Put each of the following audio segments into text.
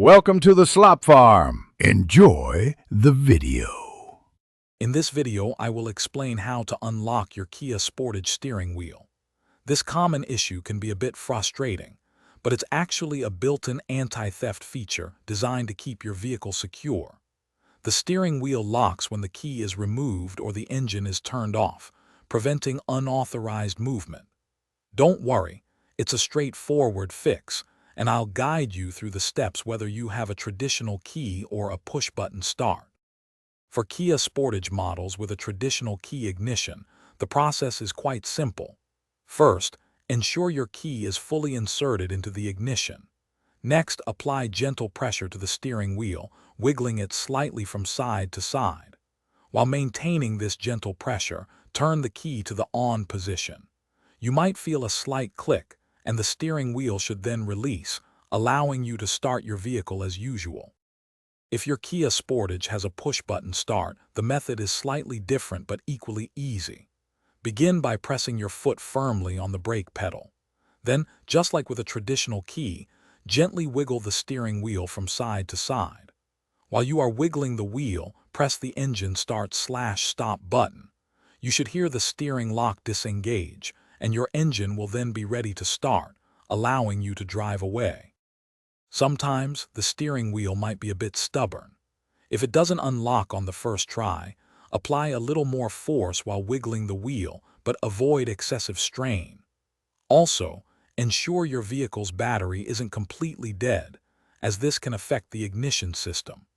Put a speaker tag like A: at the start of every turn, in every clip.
A: Welcome to the Slop Farm. Enjoy the video.
B: In this video, I will explain how to unlock your Kia Sportage steering wheel. This common issue can be a bit frustrating, but it's actually a built-in anti-theft feature designed to keep your vehicle secure. The steering wheel locks when the key is removed or the engine is turned off, preventing unauthorized movement. Don't worry, it's a straightforward fix, and I'll guide you through the steps whether you have a traditional key or a push-button start. For Kia Sportage models with a traditional key ignition, the process is quite simple. First, ensure your key is fully inserted into the ignition. Next, apply gentle pressure to the steering wheel, wiggling it slightly from side to side. While maintaining this gentle pressure, turn the key to the on position. You might feel a slight click, and the steering wheel should then release, allowing you to start your vehicle as usual. If your Kia Sportage has a push-button start, the method is slightly different but equally easy. Begin by pressing your foot firmly on the brake pedal. Then, just like with a traditional key, gently wiggle the steering wheel from side to side. While you are wiggling the wheel, press the engine start/stop button. You should hear the steering lock disengage, and your engine will then be ready to start, allowing you to drive away. Sometimes, the steering wheel might be a bit stubborn. If it doesn't unlock on the first try, apply a little more force while wiggling the wheel, but avoid excessive strain. Also, ensure your vehicle's battery isn't completely dead, as this can affect the ignition system.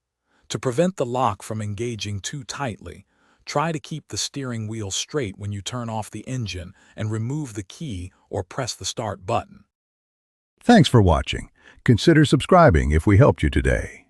B: To prevent the lock from engaging too tightly, try to keep the steering wheel straight when you turn off the engine and remove the key or press the start button.
A: Thanks for watching. Consider subscribing if we helped you today.